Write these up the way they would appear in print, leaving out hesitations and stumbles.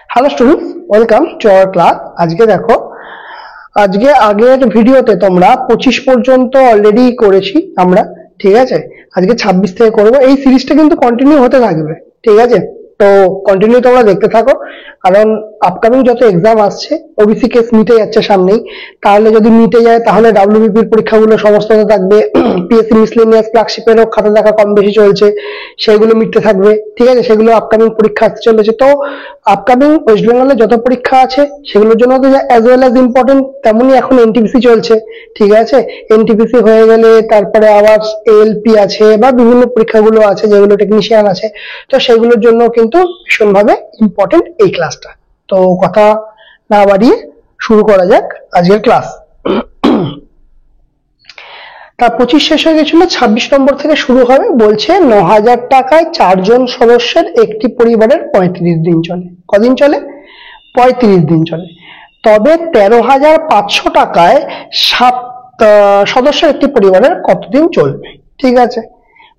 Hello students, welcome to our class. আজকে দেখো, আজকে আগের ভিডিওতে তোমরা 25 পর্যন্ত অলরেডি করেছি আমরা, ঠিক আছে। আজকে 26 থেকে করব। এই সিরিজটা কিন্তু কন্টিনিউ হতে থাকবে, ঠিক আছে। তো কন্টিনিউ তোমরা দেখতে থাকো, কারণ আপকামিং যত এক্সাম আসছে, ওবিসি কেস মিটে যাচ্ছে সামনেই। তাহলে যদি মিটে যায় তাহলে ডাব্লিউবিপির পরীক্ষাগুলো সমস্ত থাকবে। পিএসসি মিসলেনিয়াস ক্লার্কশিপেরও খাতা দেখা কম বেশি চলছে, সেগুলো মিটতে থাকবে, ঠিক আছে। সেগুলো আপকামিং পরীক্ষা আসতে চলেছে। তো আপকামিং ওয়েস্ট বেঙ্গলে যত পরীক্ষা আছে সেগুলোর জন্য তো অ্যাজ ওয়েল অ্যাজ ইম্পর্টেন্ট, তেমনই এখন এনটিপিসি চলছে, ঠিক আছে। এনটিপিসি হয়ে গেলে তারপরে আবার এএলপি আছে বা বিভিন্ন পরীক্ষাগুলো আছে যেগুলো টেকনিশিয়ান আছে, তো সেগুলোর জন্য কিন্তু ভীষণভাবে ইম্পর্টেন্ট এই ক্লাসটা। তো কথা না বাড়িয়ে শুরু করা যাক আজকের ক্লাস। তার 25 শেষ হয়ে গেছিল, 26 নম্বর থেকে শুরু হবে। বলছে 9,000 টাকায় 4 জন সদস্যের একটি পরিবারের 35 দিন চলে। কদিন চলে? 35 দিন চলে। তবে 13,500 টাকায় 7 সদস্যের একটি পরিবারের কতদিন চলবে? ঠিক আছে।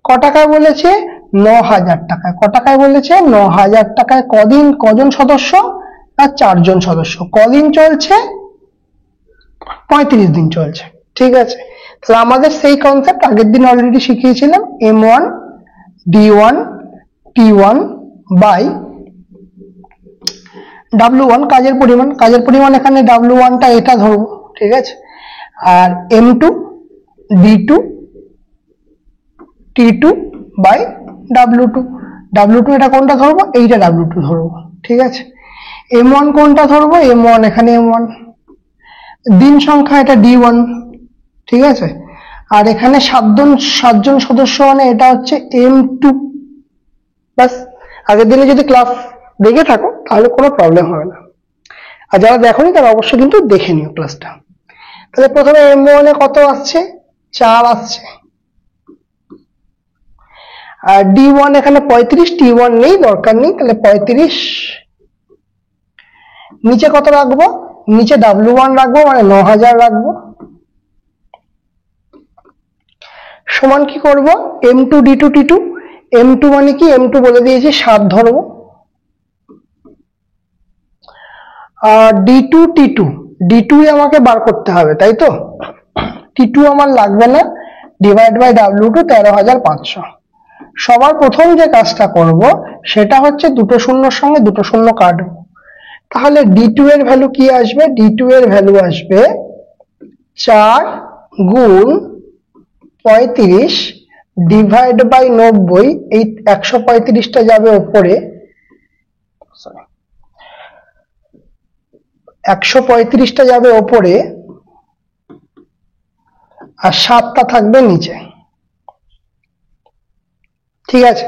ক টাকায় বলেছে? 9,000 টাকায়। ক টাকায় বলেছে? 9,000 টাকায় কদিন, কজন সদস্য? না, 4 জন সদস্য। কদিন চলছে? 35 দিন চলছে, ঠিক আছে। তাহলে আমাদের সেই কনসেপ্ট আগের দিন already শিখিয়েছিলাম, M1 D1 T1 by W1 কাজের পরিমাণ। কাজের পরিমাণ এখানে W1 টা এটা ধরবো, ঠিক আছে। আর M2 D2 T2 by W2। W2 এটা কোনটা ধরবো? এইটা W2 ধরবো, ঠিক আছে। M1 কোনটা ধরবো? M1 এখানে M1। দিন সংখ্যা এটা D1, ঠিক আছে। আর এখানে 7 জন সদস্য মানে এটা হচ্ছে M2। বাস, আগের দিনে যদি ক্লাস দেখে থাকো তাহলে কোনো প্রবলেম হবে না, আর যারা দেখোনি তারা অবশ্যই কিন্তু দেখে নিও ক্লাসটা। তাহলে প্রথমে M1 এ কত আসছে? 4 আসছে। আর D1 এখানে 35, T1 নেই, দরকার নেই, তাহলে 35। নিচে কত রাখবো? নিচে W1 রাখবো, মানে 9,000 রাখবো। সমান কি করব? M2 D2 T2। M2 মানে কি? M2 বলে দিয়েছি 7 ধরবো। আর D2 T2, D2 আমাকে বার করতে হবে, তাই তো। T2 আমার লাগবে না, ডিভাইড বাই W2 13,500। সবার প্রথম যে কাজটা করব সেটা হচ্ছে দুটো শূন্যর সঙ্গে দুটো শূন্য কাটবো। তাহলে D2 এর ভ্যালু কি আসবে? D2 এর ভ্যালু আসবে 4 গুণ 35 ডিভাইড বাই 90। এই 135টা যাবে ওপরে, 135টা যাবে ওপরে, আর 7টা থাকবে নিচে, ঠিক আছে।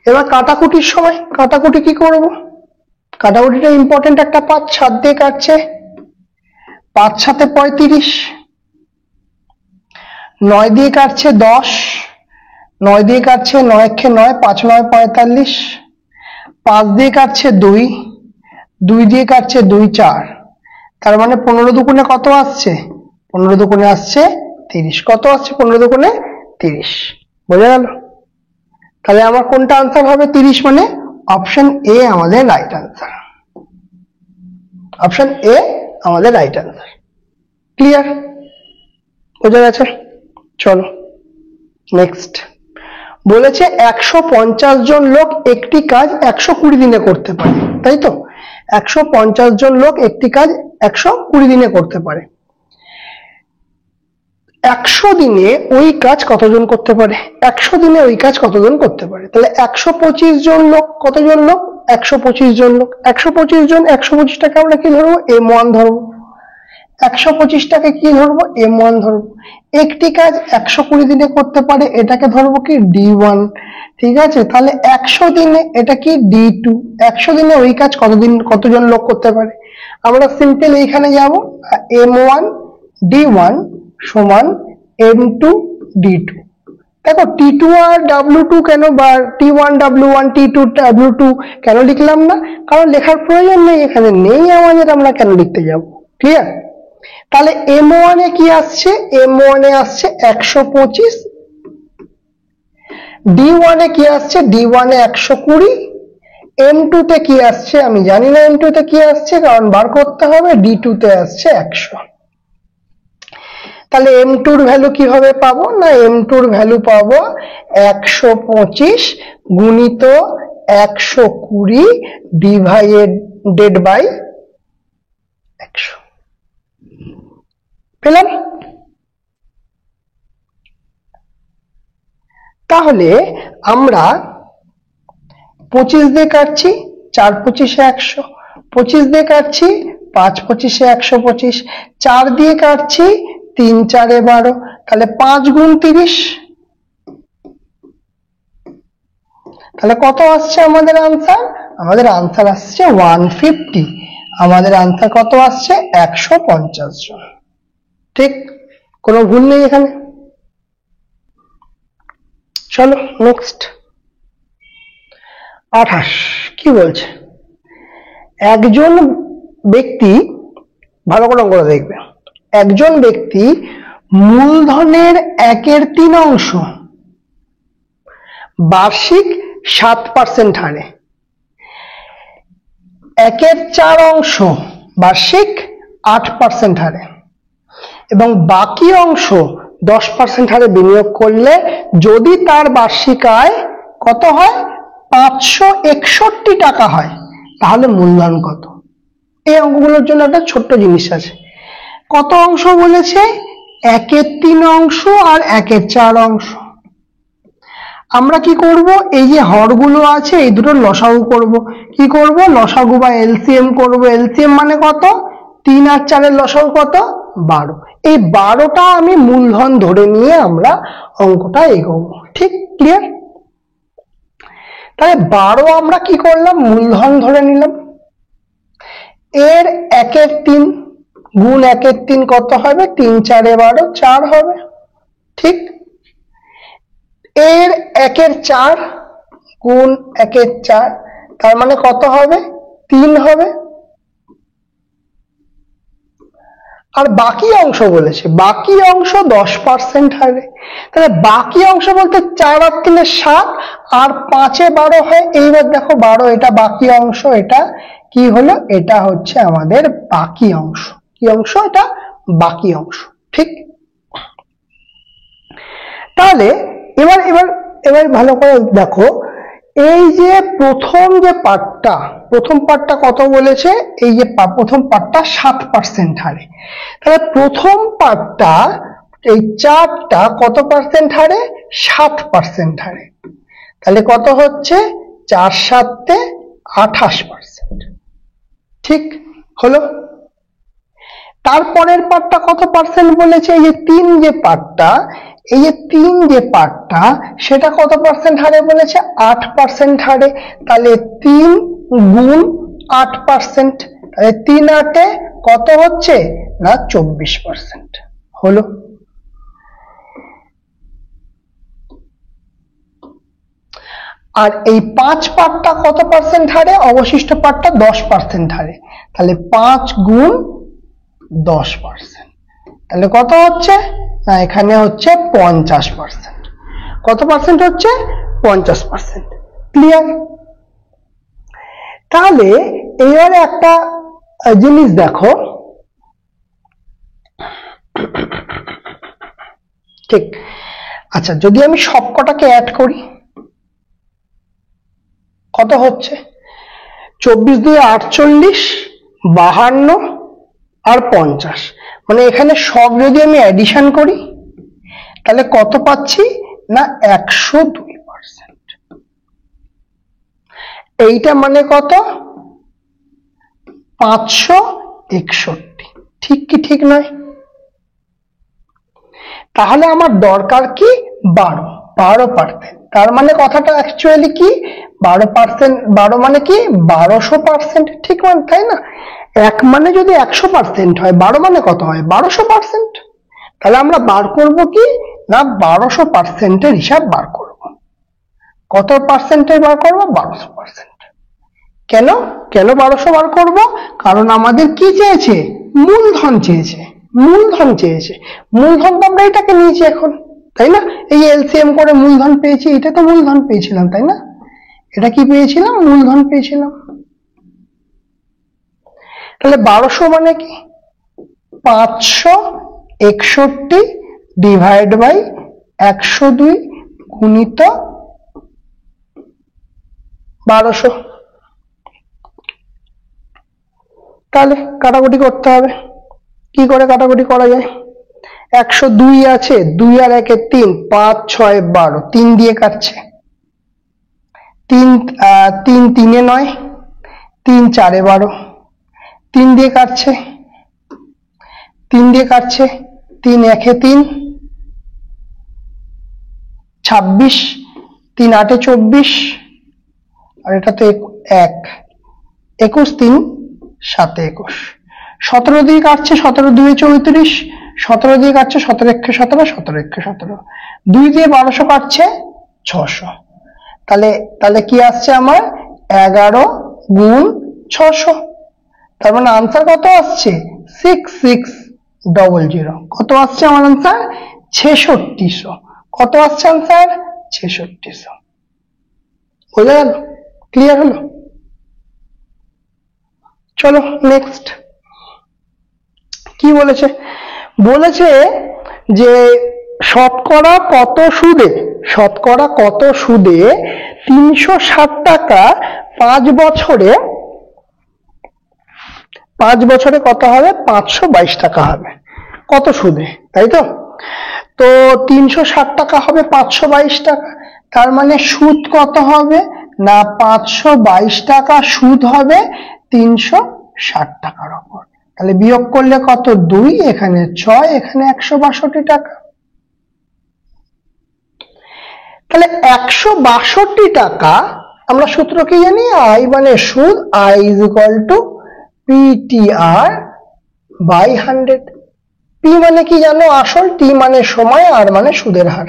এবার কাটাকুটির সময় কাটাকুটি কি করব? কাটাকুটিটা ইম্পর্টেন্ট একটা পাঁচ, 7 দিয়ে কাটছে, 5 7 35, 9 দিয়ে কাটছে 10, 9 দিয়ে কাটছে 9 কে 9, 5 9 45, 5 দিয়ে কাটছে 2, 2 দিয়ে কাটছে 2 4। তার মানে 15 দুগুণে কত আসছে? 15 দুগুণে আসছে 30। কত আসছে 15 দুগুণে? 30। বোঝা গেল? তাহলে আমার কোনটা আনসার হবে? 30, মানে অপশন এ আমাদের রাইট আনসার। অপশন এ আমাদের রাইট আনসার। ক্লিয়ার? বোঝা গেছে? চলো নেক্সট। বলেছে 150 জন লোক একটি কাজ 120 দিনে করতে পারে, তাই তো। 150 জন লোক একটি কাজ 120 দিনে করতে পারে। 100 দিনে ওই কাজ কতজন করতে পারে? 100 দিনে ওই কাজ কতজন করতে পারে? তাহলে 125 জন লোক, কতজন লোক? 125 জন লোক। 125 জন, 125টাকে আমরা কি ধরবো? M1 ধরবো। 125টাকে কি ধরবো? M1 ধরবো। একটি কাজ 120 দিনে করতে পারে, এটাকে ধরবো কি? D1, ঠিক আছে। তাহলে 100 দিনে এটা কি? D2। 100 দিনে ওই কাজ কতজন লোক করতে পারে? আমরা সিম্পল এইখানে যাব, M1 D1 সমান M2 D2। দেখো T2 আর W2 কেন, বা T1 W1 T2 W2 কেন লিখলাম না? কারণ লেখার প্রয়োজন নেই, এখানে নেই আমাদের, আমরা কেন লিখতে যাব? ক্লিয়ার? তাহলে M1 এ কি আসছে? M1 এ আসছে 125। D1 এ কি আসছে? D1 এ 120। M2 তে কি আসছে আমি জানি না, M2 তে কি আসছে, কারণ বার করতে হবে। D2 তে আসছে 100। তাহলে M2 এর ভ্যালু কিভাবে পাবো? না M2 এর ভ্যালু পাবো 125 গুণিত 120 ডিভাইডেড বাই 100। পেলাম? তাহলে আমরা 25 দিয়ে কাটছি, 4 25 100, 25 দিয়ে কাটছি 5 25 125, 4 দিয়ে কাটছি 3 4 12, তাহলে 5 গুণ 30। তাহলে কত আসছে আমাদের আনসার? আমাদের আনসার আসছে 150। আমাদের আনসার কত আসছে? 150 জন। ঠিক, কোনো ভুল নেই এখানে। চলো নেক্সট। 28 কি বলছে? একজন ব্যক্তি, ভালো করে অঙ্কটা দেখবে, একজন ব্যক্তি মূলধনের 1/3 অংশ বার্ষিক 7% হারে, 1/4 অংশ বার্ষিক 8% হারে এবং বাকি অংশ 10% হারে বিনিয়োগ করলে যদি তার বার্ষিক আয় কত হয়? 561 টাকা হয়, তাহলে মূলধন কত? এই অঙ্কগুলোর জন্য একটা ছোট্ট জিনিস আছে। কত অংশ বলেছে? 1/3 অংশ আর 1/4 অংশ। আমরা কি করব? এই যে হরগুলো আছে এই দুটোর লসাগু করব। কি করব? লসাগু বা এলসিএম করব। এলসিএম মানে কত? 3 আর 4 এর লসাগু কত? 12। এই 12টা আমি মূলধন ধরে নিয়ে আমরা অঙ্কটা এগোবো। ঠিক, ক্লিয়ার? তাহলে 12 আমরা কি করলাম? মূলধন ধরে নিলাম। এর 1/3 গুণ 1/3 কত হবে? 3 4 12, 4 হবে। ঠিক, এর 1/4 গুণ 1/4, তার মানে কত হবে? 3 হবে। আর বাকি অংশ বলেছে, বাকি অংশ 10% হারে। তাহলে বাকি অংশ বলতে 4 আর 3 7 আর 5 12 হয়। এইবার দেখো 12, এটা বাকি অংশ, এটা কি হলো? এটা হচ্ছে আমাদের বাকি অংশ। কি অংশ? এটা বাকি অংশ। ঠিক, তাহলে এবার এবার এবার ভালো করে দেখো, এই যে প্রথম যে পার্টটা, প্রথম পার্টটা কত বলেছে? এই যে প্রথম পার্টটা 7% হারে। তাহলে প্রথম পার্টটা এই 4টা কত পার্সেন্ট হারে? 7% হারে। তাহলে কত হচ্ছে? 4 7 28%। ঠিক হলো? তারপরের পার্টটা কত পার্সেন্ট বলেছে? এই যে 3 যে পার্টটা, এই যে 3 যে পার্টটা, সেটা কত পার্সেন্ট হারে বলেছে? 8% হারে। তাহলে 3 গুণ 8%, তাহলে 3 8 কত হচ্ছে? না 24% হলো। আর এই 5 পার্টটা কত পার্সেন্ট হারে? অবশিষ্ট পার্টটা 10% হারে। তাহলে 5 গুণ 10%, তাহলে কত হচ্ছে? না এখানে হচ্ছে 50%। কত পার্সেন্ট হচ্ছে? 50%। ক্লিয়ার? তাহলে এবারে একটা জিনিস দেখো, ঠিক, আচ্ছা যদি আমি সবকটাকে অ্যাড করি কত হচ্ছে? 24 2 48, 52 আর 50, মানে এখানে সব যদি আমি অ্যাডিশন করি তাহলে কত পাচ্ছি? না 102%। এইটা মানে কত? 561। ঠিক কি ঠিক নয়? তাহলে আমার দরকার কি? 12%। তার মানে কথাটা অ্যাকচুয়ালি কি? 12%, 12 মানে কি? 1200%। ঠিক মানে, তাই না? 1 মানে যদি 100% হয়, 12 মানে কত হয়? 1200%। তাহলে আমরা বার করব কি? না 1200%-এর হিসাব বার করব। কত পার্সেন্টের বার করব? 1200%। কেন? কেন 1200 বার করব? কারণ আমাদের কি চেয়েছে? মূলধন চেয়েছে। মূলধন চেয়েছে। মূলধন তো আমরা এটাকে নিয়েছি এখন, তাই না? এই এলসিএম করে মূলধন পেয়েছি, এটা তো মূলধন পেয়েছিলাম, তাই না? এটা কি পেয়েছিলাম? মূলধন পেয়েছিলাম। তাহলে 1200 মানে কি? 561 ডিভাইড বাই 102 গুণিত 1200। তাহলে কাটাকুটি করতে হবে। কি করে কাটাকুটি করা যায়? 102 আছে, 2 আর 1 এ 3, 5 6 12, 3 দিয়ে কাটছে, 3 3 3 এ 9, 3 4 এ 12, 3 দিয়ে কাটছে, 3 দিয়ে কাটছে, 3 1 এ 3, 26, 3 8 এ 24, আর এটা তো 1, 21, 3 7 এ 21, 17 দিয়ে কাটছে, 17 2 এ 34, 17 দিয়ে কাটছে, 17 1 এ 17, 17 1 এ 17, 2 দিয়ে 1200 কাটছে 600। তাহলে কি আসছে আমার? 11 গুণ 600। তার মানে আনসার কত আসছে? 6600। কত আসছে আমার আনসার? 6600। কত আসছে আনসার? 6600। বোঝা গেল? ক্লিয়ার হলো? চলো নেক্সট। কি বলেছে? বলেছে যে শতকরা কত সুদে 360 টাকা 5 বছরে কত হবে? 522 টাকা হবে। কত সুদে, তাই তো? তো 360 টাকা হবে 522 টাকা, তার মানে সুদ কত হবে না? 522 টাকা সুদ হবে 360 টাকার উপর। তাহলে বিয়োগ করলে কত? 2, এখানে 6, এখানে 162 টাকা। তাহলে 162 টাকা আমরা সূত্র কি জানি? আই মানে সুদ, I is equal to PTR by 100। P মানে কি জানো? আসল। টি মানে সময়, আর মানে সুদের হার।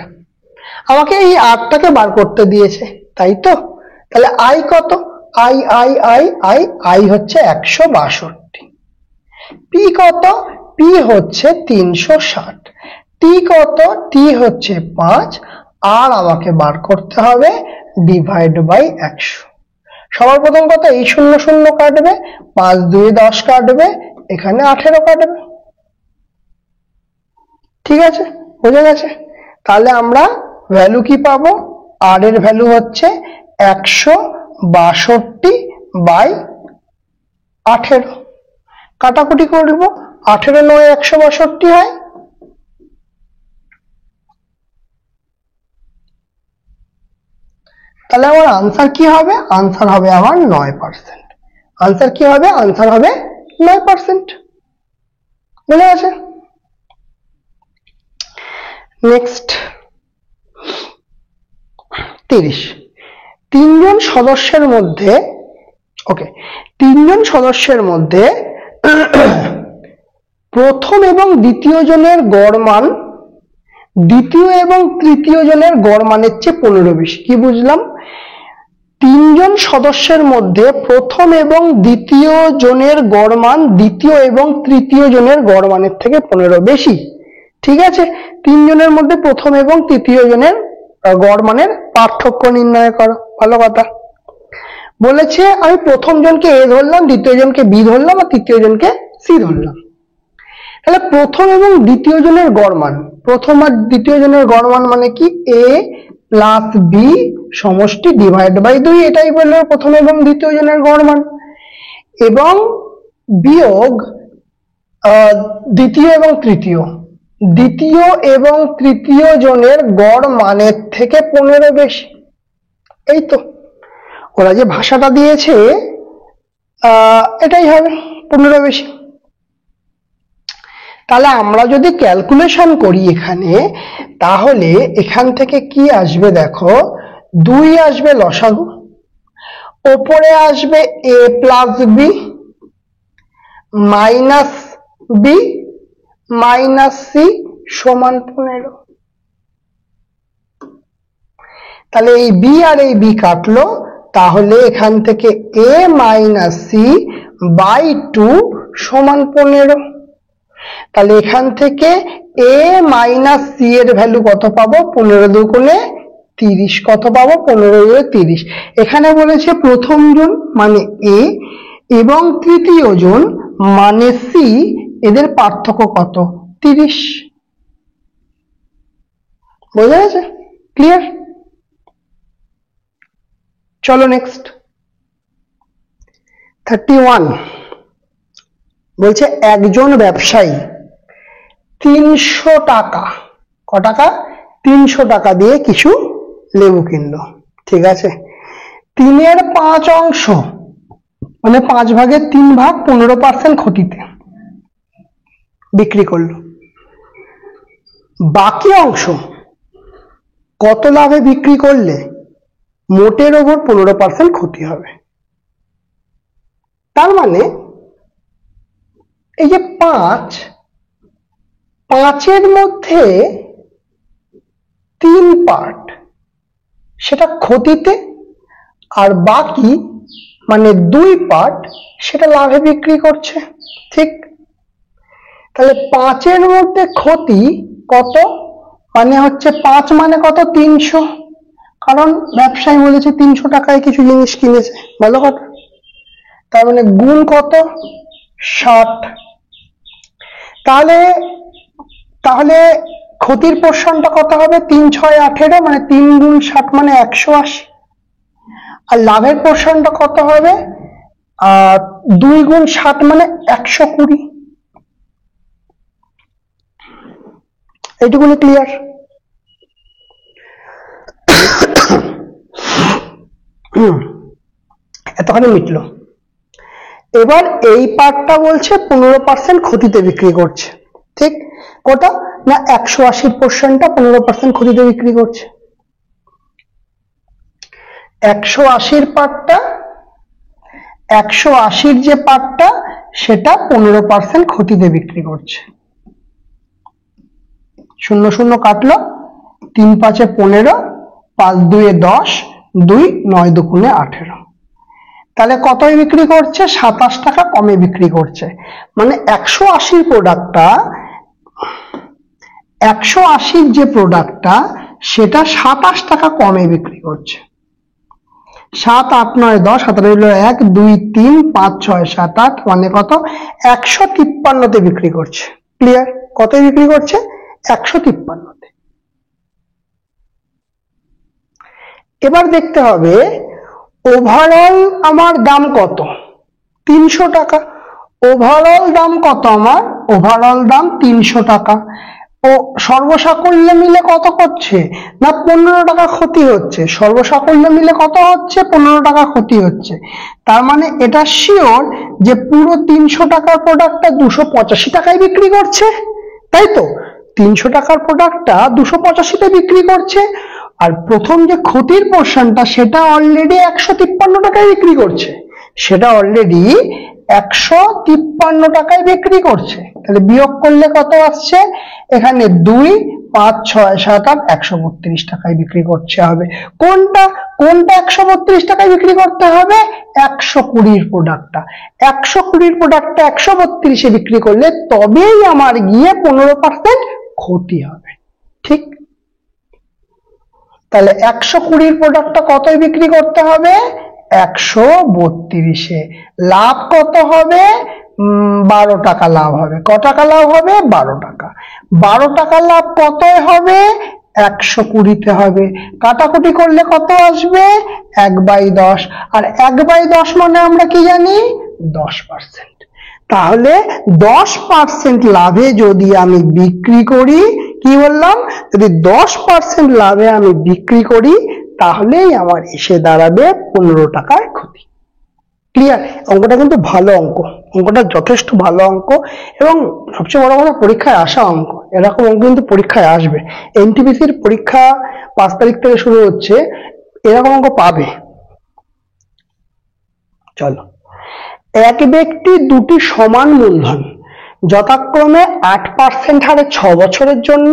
আমাকে এই আরটাকে বার করতে দিয়েছে, তাই তো? তাহলে আই কত? I I I I I হচ্ছে 162। পি কত? পি হচ্ছে 360। টি কত? টি হচ্ছে 5, আর আমাকে বার করতে হবে ডিভাইড বাই 100। সবার প্রথম কথা, এই 0 0 কাটবে, 5 2 10 কাটবে, এখানে 18 কাটবে। ঠিক আছে, বোঝা গেছে? তাহলে আমরা ভ্যালু কি পাবো? আর এর ভ্যালু হচ্ছে 162 বাই 18। কাটাকুটি করব, 18 9 162 হয়। তাহলে আমার আনসার কি হবে? আনসার হবে আমার 9%। আনসার কি হবে? আনসার হবে 9%। বুঝে গেছে? নেক্সট 30। তিনজন সদস্যের মধ্যে প্রথম এবং দ্বিতীয় জনের গড় মান দ্বিতীয় এবং তৃতীয় জনের গড় মানের চেয়ে 15 বেশি। কি বুঝলাম? তিনজন সদস্যের মধ্যে প্রথম এবং দ্বিতীয় জনের গড় মান দ্বিতীয় এবং তৃতীয় জনের গড় মানের থেকে 15 বেশি। ঠিক আছে, তিনজনের মধ্যে প্রথম এবং তৃতীয় জনের গড় মানের পার্থক্য নির্ণয় করো। ভালো কথা। বলেছে আমি প্রথম জনকে এ ধরলাম, দ্বিতীয় জনকে বি ধরলাম, আর তৃতীয় জনকে সি ধরলাম। তাহলে প্রথম এবং দ্বিতীয় জনের গড় মান, প্রথম আর দ্বিতীয় জনের গড় মান মানে কি? এ প্লাস বি সমষ্টি ডিভাইড বাই 2, এটাই বললো প্রথম এবং দ্বিতীয় জনের গড় মান। এবং বিয়োগ দ্বিতীয় এবং তৃতীয় জনের গড় মানের থেকে 15 বেশি। এই তো ওরা যে ভাষাটা দিয়েছে এটাই হবে 15 বেশি। তাহলে আমরা যদি ক্যালকুলেশন করি এখানে, তাহলে এখান থেকে কি আসবে? দেখো, 2 আসবে লসাগু, ওপরে আসবে a plus b minus b minus c সমান 15। তাহলে এই বি আর এই বি কাটলো, তাহলে এখান থেকে এ মাইনাস সি বাই 2 সমান 15। তাহলে এখান থেকে এ মাইনাস সি এর ভ্যালু কত পাবো? 15 2 গুণে 30 কত পাবো 15 × 30। এখানে বলেছে প্রথম জন মানে এ এবং তৃতীয় জন মানে সি, এদের পার্থক্য কত 30। বোঝা গেছে? ক্লিয়ার? চলো নেক্সট 31 বলছে একজন ব্যবসায়ী 300 টাকা, ক টাকা 300 টাকা দিয়ে কিছু লেবু কিনলো, ঠিক আছে, 3/5 অংশ মানে 5 ভাগের 3 ভাগ 15% ক্ষতিতে বিক্রি করলো। বাকি অংশ কত লাভে বিক্রি করলে মোটের ওপর 15% ক্ষতি হবে? তার মানে এই যে 5-এর মধ্যে 3 পার্ট সেটা ক্ষতিতে, আর বাকি মানে 2 পার্ট সেটা লাভে বিক্রি করছে, ঠিক? তাহলে 5-এর মধ্যে ক্ষতি কত, মানে হচ্ছে 5 মানে কত 300, কারণ ব্যবসায়ী বলেছে 300 টাকায় কিছু জিনিস কিনেছে, ভালো কথা। তার মানে গুণ কত 60। তাহলে ক্ষতির পোর্শনটা কত হবে 3×6 = 18, মানে 3 × 60 মানে 180। আর লাভের পোর্শনটা কত হবে 2 × 60 মানে 120। এইটুকুনি ক্লিয়ার? এতখানি মিটলো। এবার এই পার্টটা বলছে 15% ক্ষতিতে বিক্রি করছে, ঠিক? কত না 180 পোর্শনটা 15% ক্ষতিতে বিক্রি করছে। 180 পার্টটা 180 যে পার্টটা সেটা 15% ক্ষতিতে বিক্রি করছে। 0 0 কাটলো, 3 5 15, 5 2 10, 2 9 2 18। তাহলে কতই বিক্রি করছে 27 টাকা কমে বিক্রি করছে। মানে 180 প্রোডাক্টটা 180 যে প্রোডাক্টটা সেটা 27 টাকা কমে বিক্রি করছে। 7 8 9 10, 17 হলো 1 2 3 5 6 7 8, মানে কত 153-তে বিক্রি করছে। ক্লিয়ার? কতই বিক্রি করছে 153-তে। এবার দেখতে হবে ওভারঅল আমার দাম কত 300 টাকা। ওভারঅল দাম কত আমার, ওভারঅল দাম 300 টাকা। ও সর্বসাকল্য মিলে কত করছে না 15 টাকা ক্ষতি হচ্ছে। সর্বসাকল্য মিলে কত হচ্ছে 15 টাকা ক্ষতি হচ্ছে। তার মানে এটা শিওর যে পুরো 300 টাকার প্রোডাক্টটা 285 টাকায় বিক্রি করছে, তাই তো? 300 টাকার প্রোডাক্টটা 285-তে বিক্রি করছে, আর প্রথম যে ক্ষতির পোর্শনটা সেটা অলরেডি 153 টাকায় বিক্রি করছে, সেটা অলরেডি 153 টাকায় বিক্রি করছে। তাহলে বিয়োগ করলে কত আসছে, এখানে 2 5 6 7 8 132 টাকায় বিক্রি করতে হবে। কোনটা 132 টাকায় বিক্রি করতে হবে 120-র প্রোডাক্টটা। 120-র প্রোডাক্টটা 132-এ বিক্রি করলে তবেই আমার গিয়ে 15% ক্ষতি হবে, ঠিক? তাহলে 120-র প্রোডাক্টটা কতই বিক্রি করতে হবে 132-এ। লাভ কত হবে 12 টাকা লাভ হবে। ক টাকা লাভ হবে 12 টাকা। 12 টাকা লাভ কতই হবে 120-তে হবে। কাটাকুটি করলে কত আসবে 1/10, আর 1/10 মানে আমরা কি জানি 10%। তাহলে 10% লাভে যদি আমি বিক্রি করি, কি বললাম, যদি 10% লাভে আমি বিক্রি করি তাহলেই আমার এসে দাঁড়াবে 15 টাকার ক্ষতি। ক্লিয়ার? অঙ্কটা কিন্তু ভালো অঙ্ক, অঙ্কটা যথেষ্ট ভালো অঙ্ক, এবং সবচেয়ে বড় কথা পরীক্ষায় আসা অঙ্ক। এরকম অঙ্ক কিন্তু পরীক্ষায় আসবে। এনটিপিসির পরীক্ষা 5 তারিখ থেকে শুরু হচ্ছে, এরকম অঙ্ক পাবে। চলো, এক ব্যক্তি দুটি সমান মূলধন যথাক্রমে 8% হারে 6 বছরের জন্য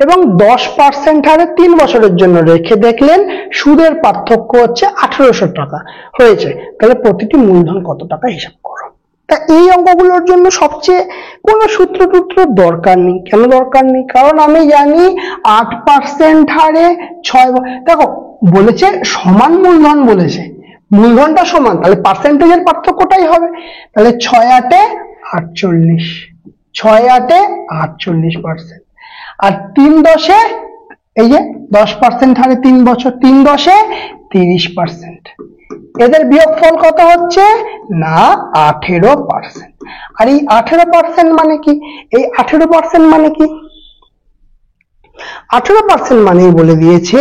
এবং 10% হারে 3 বছরের জন্য রেখে দেখলেন সুদের পার্থক্য হচ্ছে 1800 টাকা হয়েছে। তাহলে প্রতিটি মূলধন কত টাকা হিসাব করো। তা এই অঙ্কগুলোর জন্য সবচেয়ে কোনো সূত্র টুত্র দরকার নেই। কেন দরকার নেই? কারণ আমি জানি 8% হারে 6, দেখো বলেছে সমান মূলধন, বলেছে মূলধনটা সমান, তাহলে পার্সেন্টেজের পার্থক্যটাই হবে। তাহলে 6 8 48, 6 8 48%, আর 3 10 এই যে 10% হারে 3 বছর, 3 10 30%। এদের বিয়োগফল কত হচ্ছে না 18%। আর এই 18% মানে কি? এই 18% মানে কি? 18% মানেই বলে দিয়েছে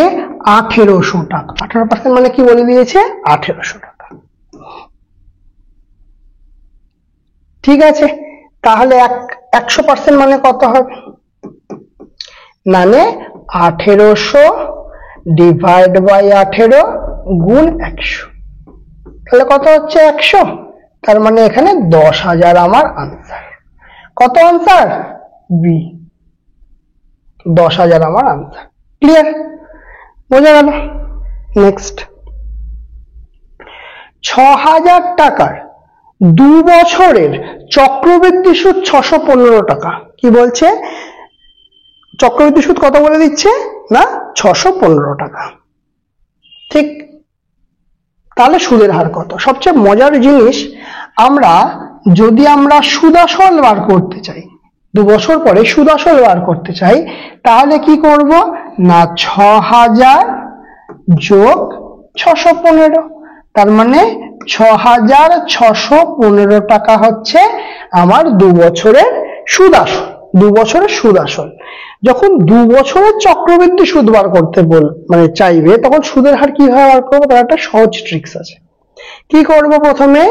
1800 টাকা। 18% মানে কি বলে দিয়েছে? 1800 টাকা। ঠিক আছে, তাহলে 100% মানে কত হবে? মানে 1800 ডিভাইড বাই 18 গুণ 100, তাহলে কত হচ্ছে 100। তার মানে এখানে 10,000 আমার আনসার। কত আনসার? বি, 10,000 আমার আনসার। ক্লিয়ার? বোঝা গেল? নেক্সট, 6,000 টাকার 2 বছরের চক্রবৃদ্ধি সুদ 615 টাকা। কি বলছে? চক্রবৃদ্ধি সুদ কত বলে দিচ্ছে না 615 টাকা। ঠিক, তাহলে সুদের হার কত? সবচেয়ে মজার জিনিস, যদি আমরা সুদ আসল বার করতে চাই, 2 বছর পরে সুদ আসল বার করতে চাই, তাহলে কি করব না 6,000 যোগ 615, তার মানে 6,615 টাকা হচ্ছে আমার 2 বছরের সুদ আসল। 2 বছরের সুদ আসল। যখন 2 বছরের চক্রবৃদ্ধি সুদ বার করতে চাইবে, তখন সুদের হার কিভাবে বার করবো তার একটা সহজ ট্রিক্স আছে। কি করব? প্রথমে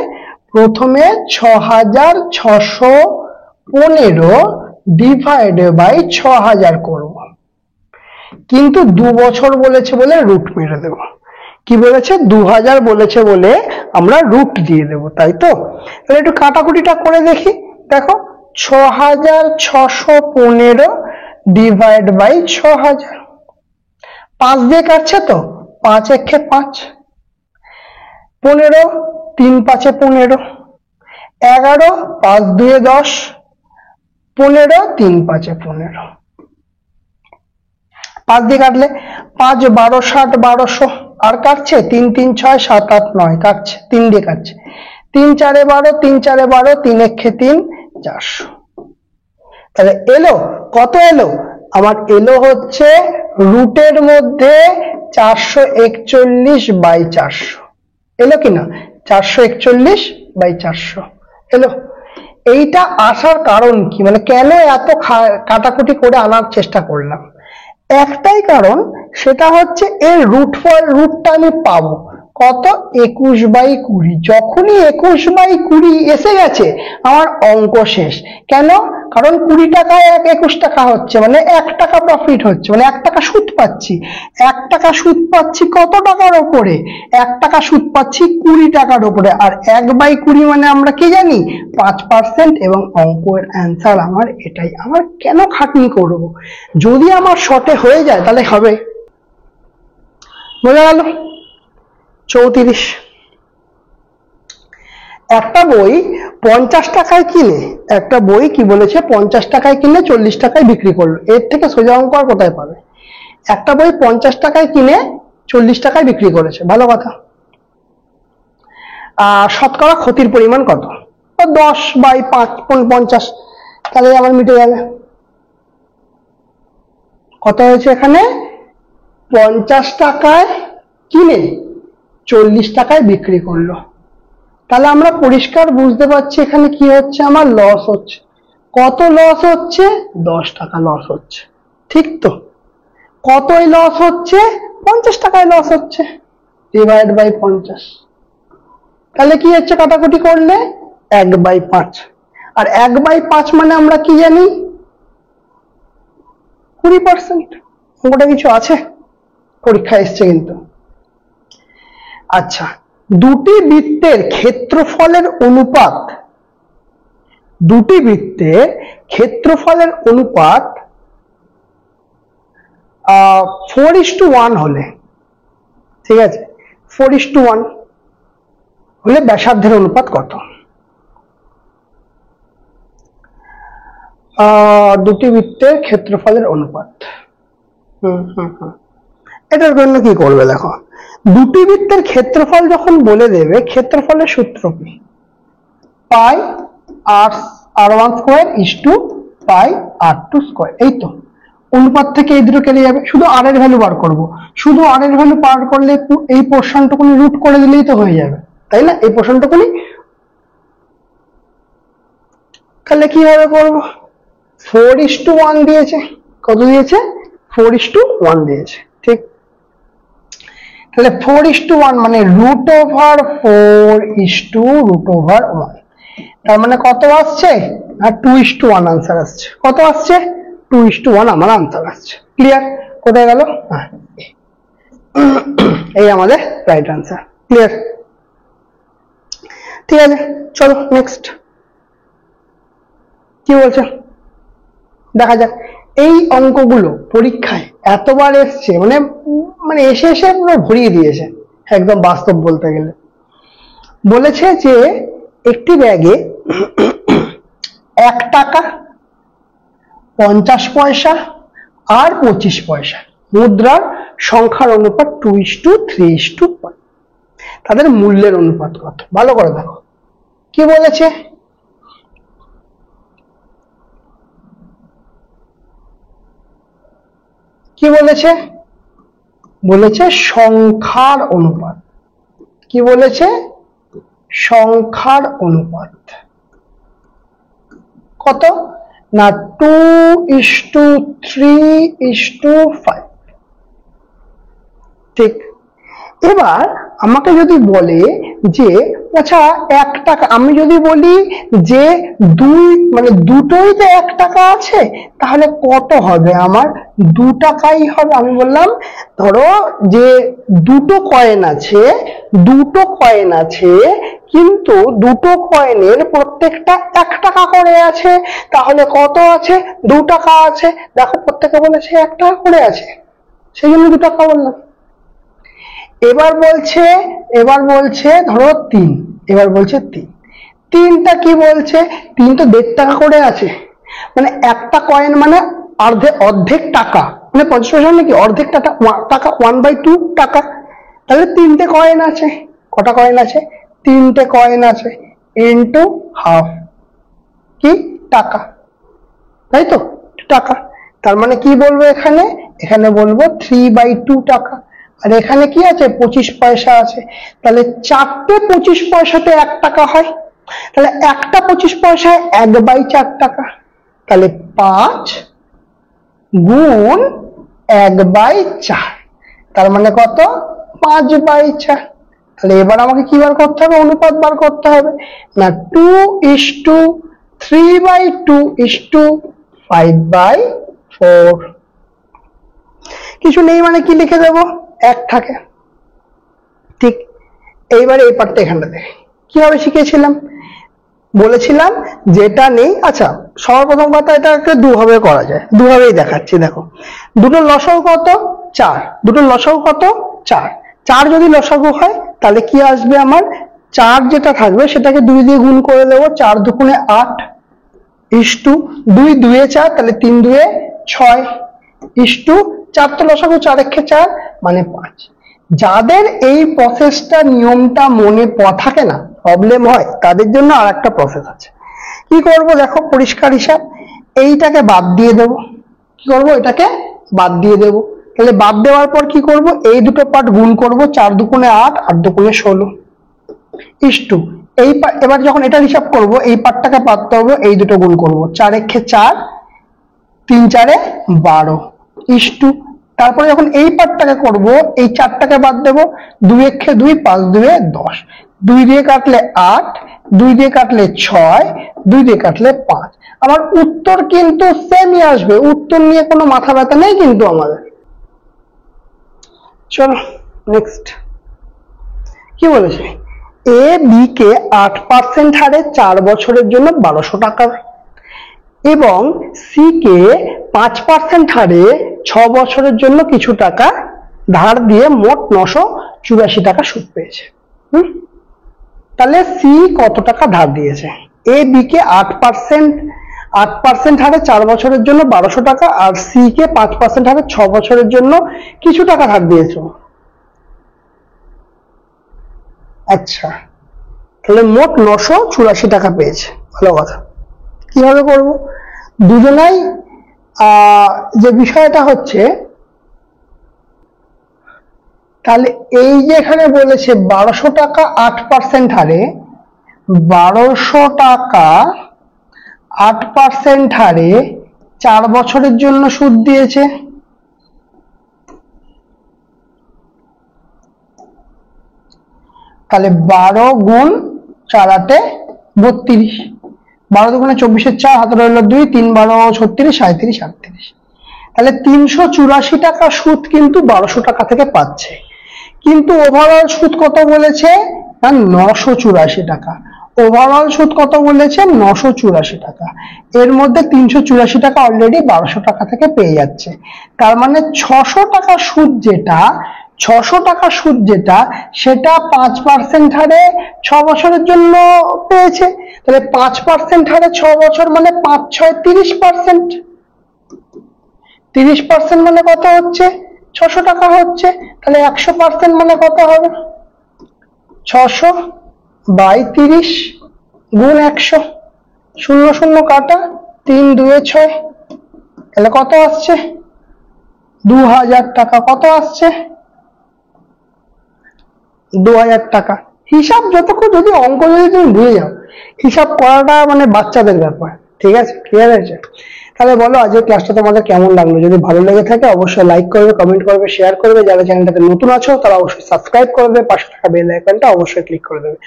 6,615 ডিভাইড বাই 6,000 করব, কিন্তু 2 বছর বলেছে বলে রুট মেরে দেব। কি বলেছে? 2000 বলেছে বলে আমরা রুট দিয়ে দেব, তাই তো? তাহলে একটু কাটাকুটিটা করে দেখি। দেখো 6,615 ডিভাইড বাই 6,000, 5 দিয়ে কাটছে তো, 5 একে 5, 15, 3 5 15, 11, 5 2 10, 15, 3 5 15, 5 দিয়ে কাটলে 5 12 60 1200, আর কাটছে 3 3 6 7 8 9, কাটছে 3 দিয়ে কাটছে, 3 4 12, 3 4 12, 3 1 3 400। তাহলে এলো কত? এলো আমার হচ্ছে রুটের মধ্যে 441 বাই 400 এলো কিনা? 441 বাই 400 এলো। এইটা আসার কারণ কি, কেন এত কাটাকুটি করে আনার চেষ্টা করলাম? একটাই কারণ, সেটা হচ্ছে এর রুটটা আমি পাবো কত? 21 বাই 20। যখনই 21 বাই 20 এসে গেছে আমার অঙ্ক শেষ। কেন? কারণ 20 টাকায় 21 টাকা হচ্ছে, 1 টাকা প্রফিট হচ্ছে, 1 টাকা সুদ পাচ্ছি। 1 টাকা সুদ পাচ্ছি কত টাকার উপরে? 1 টাকা সুদ পাচ্ছি 20 টাকার উপরে। আর 1 বাই 20 মানে আমরা কি জানি? 5%। এবং অঙ্কের অ্যান্সার আমার এটাই। আমার কেন খাটনি করব? যদি আমার শর্টে হয়ে যায় তাহলে হবে। বোঝা গেল? 34, একটা বই 50 টাকায় কিনে, একটা বই কি বলেছে 50 টাকায় কিনে 40 টাকায় বিক্রি করলো। এর থেকে সোজা অঙ্ক আর কোথায় পাবে? একটা বই 50 টাকায় কিনে 40 টাকায় বিক্রি করেছে, ভালো কথা। শতকরা ক্ষতির পরিমাণ কত? 10 বাই 5 50, তাহলে আমার মিটে যাবে। কত হয়েছে এখানে? 50 টাকায় কিনে 40 টাকায় বিক্রি করলো। তাহলে আমরা পরিষ্কার বুঝতে পারছি এখানে কি হচ্ছে, আমার লস হচ্ছে। কত লস হচ্ছে? 10 টাকা লস হচ্ছে, ঠিক তো? কতই লস হচ্ছে? 50 টাকায় লস হচ্ছে, ডিভাইড বাই 50। তাহলে কি হচ্ছে কাটাকুটি করলে? 1 বাই 5। আর 1 বাই 5 মানে আমরা কি জানি? 20%। অঙ্কটা কিছু আছে, পরীক্ষা এসছে কিন্তু। আচ্ছা, দুটি বৃত্তের ক্ষেত্রফলের অনুপাত, 4:1 হলে, ঠিক আছে, 4:1 হলে ব্যাসার্ধের অনুপাত কত? দুটি বৃত্তের ক্ষেত্রফলের অনুপাত। এটার জন্য কি করবে দেখো, দুটি বৃত্তের ক্ষেত্রফল যখন বলে দেবে, ক্ষেত্রফলের সূত্র কি, pi r1 square is to pi r2 square. এই তো অনুপাত থেকে এই দুটো কেটে যাবে, শুধু r এর ভ্যালু বার করব। শুধু r এর ভ্যালু বার করলে এই পোর্শনটুকুনি রুট করে দিলেই তো হয়ে যাবে, তাই না? এই পোর্শনটুকুনি তাহলে কিভাবে করব, 4:1 দিয়েছে, কত দিয়েছে, 4:1 দিয়েছে, ঠিক। তাহলে 4:1 মানে √4:1, তার মানে কত আসছে, আর 2:1 আনসার আসছে। কত আসছে, 2:1 আমার আনসার আসছে। ক্লিয়ার? কোথায় গেল, এই আমাদের রাইট আনসার। ক্লিয়ার? ঠিক আছে, চলো নেক্সট কি বলছে দেখা যাক। এই অঙ্কগুলো পরীক্ষায় এতবার এসছে, মানে মানে এসে এসে পুরো ভরিয়ে দিয়েছে একদম, বাস্তব বলতে গেলে। বলেছে যে একটি ব্যাগে 1 টাকা, 50 পয়সা আর 25 পয়সা মুদ্রার সংখ্যার অনুপাত 2:3:1। তাদের মূল্যের অনুপাত কত? ভালো করে দেখো কি বলেছে, কি বলেছে, বলেছে সংখ্যার অনুপাত। কি বলেছে, সংখ্যার অনুপাত কত না 2:3:5। ঠিক। এবার আমাকে যদি বলে যে আচ্ছা 1 টাকা, আমি যদি বলি যে মানে দুটোই তো 1 টাকা আছে, তাহলে কত হবে আমার, 2 টাকাই হবে। আমি বললাম ধরো যে দুটো কয়েন আছে, কিন্তু দুটো কয়েনের প্রত্যেকটা 1 টাকা করে আছে, তাহলে কত আছে, 2 টাকা আছে। দেখো প্রত্যেকে বলেছে 1 টাকা করে আছে, সেই জন্য 2 টাকা বললাম। এবার বলছে ধরো 3, এবার বলছে 3টা কি বলছে, 3 তো 1.5 টাকা করে আছে, মানে একটা কয়েন মানে অর্ধেক টাকা, মানে 50 পয়সা নাকি অর্ধেক টাকা, 1/2 টাকা। তাহলে 3টে কয়েন আছে, কটা কয়েন আছে, 3টে কয়েন আছে, ইন্টু হাফ কি টাকা, তাই তো, টাকা। তার মানে কি বলবো এখানে, এখানে বলবো 3/2 টাকা। আর এখানে কি আছে, 25 পয়সা আছে, তাহলে 4টে 25 পয়সাতে 1 টাকা হয়, তাহলে একটা 25 পয়সায় 1/4 টাকা, তাহলে 5 গুণ 1/4, তার মানে কত, 5/4। তাহলে এবার আমাকে কি বার করতে হবে, অনুপাত বার করতে হবে না, 2:3/2:5/4। কিছু নেই মানে কি লিখে দেবো, 1 থাকে। ঠিক। এইবারে এই পার্টটা এখানটাতে কিভাবে শিখেছিলাম, বলেছিলাম যেটা নেই। আচ্ছা সবার প্রথম কথা, এটাকে দুভাবে করা যায়, দুভাবেই দেখাচ্ছি। দেখো দুটো লসাগু কত, 4, দুটো লসাগু কত, 4। 4 যদি লসাগু হয় তাহলে কি আসবে আমার, 4 যেটা থাকবে সেটাকে 2 দিয়ে গুণ করে দেবো, 4 দুগুণে 8 ইস্টু 2 2 4, তাহলে 3 2 6 ইস্টু 4 তো লসাগু, 4 1 4 মানে 5। যাদের এই প্রসেসটা নিয়মটা মনে থাকে না, প্রবলেম হয়, তাদের জন্য আর একটা প্রসেস আছে। কি করব দেখো, পরিষ্কার হিসাব, এইটাকে বাদ দিয়ে দেব। কি করব, এটাকে বাদ দিয়ে দেব। তাহলে বাদ দেওয়ার পর কি করব, এই দুটো পার্ট গুণ করব, 4 দুগুণে 8 8 দুগুণে 16 ইস্টু এই এবার যখন এটা হিসাব করব, এই পার্টটাকে পাততে হবে, এই দুটো গুণ করব, 4 1 4 3 4 12 ইস্টু তারপরে যখন এই পার্টটাকে করব, এই 4টাকে বাদ দেব, 2 1 2 5 2 10, 2 দিয়ে কাটলে 8, 2 দিয়ে কাটলে 6, 2 দিয়ে কাটলে 5। আমার উত্তর কিন্তু সেমই আসবে, উত্তর নিয়ে কোনো মাথা ব্যথা নেই কিন্তু আমাদের। চলো নেক্সট কি বলেছে, এ বি কে 8% হারে 4 বছরের জন্য 1200 টাকা এবং সি কে 5% হারে 6 বছরের জন্য কিছু টাকা ধার দিয়ে মোট 984 টাকা সুদ পেয়েছে। তাহলে সি কত টাকা ধার দিয়েছে, এ বি কে 8% 8% হারে 4 বছরের জন্য 1200 টাকা, আর সি কে 5% হারে 6 বছরের জন্য কিছু টাকা ছাড় দিয়েছো। আচ্ছা, তাহলে মোট 984 টাকা পেয়েছে। ভালো কথা। কিভাবে করব? দুজনাই যে বিষয়টা হচ্ছে, তাহলে এই যে এখানে বলেছে 1200 টাকা 8% হারে, 1200 টাকা 8% হারে 4 বছরের জন্য সুদ দিয়েছে। তাহলে 12 গুণ 4 8 32, 12 দুগুণে 24 4, হাতে রইল 2, 3 12 36, 37 38। তাহলে 384 টাকা সুদ কিন্তু 1200 টাকা থেকে পাচ্ছে, কিন্তু ওভারঅল সুদ কত বলেছে না 984 টাকা। ওভারঅল সুদ কত বলেছে 984 টাকা। এর মধ্যে 384 টাকা অলরেডি 1200 টাকা থেকে পেয়ে যাচ্ছে। তার মানে 600 টাকা সুদ যেটা, 600 টাকা সুদ যেটা, সেটা 5% হারে 6 বছরের জন্য পেয়েছে। তাহলে 5% হারে 6 বছর মানে 5 6 30%। 30% মানে কত হচ্ছে? 600 টাকা হচ্ছে। তাহলে 100% মানে কত হবে? 600 বাই 30 গুণ 100, 0 0 কাটা, 3 2 6, তাহলে কত আসছে? 2000 টাকা। কত আসছে? 2000 টাকা। হিসাব যতক্ষণ, যদি অঙ্ক যদি তুমি বুঝে যাও, হিসাব করাটা মানে বাচ্চাদের ব্যাপার। ঠিক আছে, ক্লিয়ার হয়েছে? তাহলে বলো আজকের ক্লাসটা তোমাদের কেমন লাগলো? যদি ভালো লেগে থাকে অবশ্যই লাইক করবে, কমেন্ট করবে, শেয়ার করবে। যারা চ্যানেলটাতে নতুন আছো তারা অবশ্যই সাবস্ক্রাইব করবে, পাশে থাকা বেল আইকনটা অবশ্যই ক্লিক করে দেবে।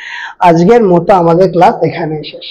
আজকের মতো আমাদের ক্লাস এখানেই শেষ।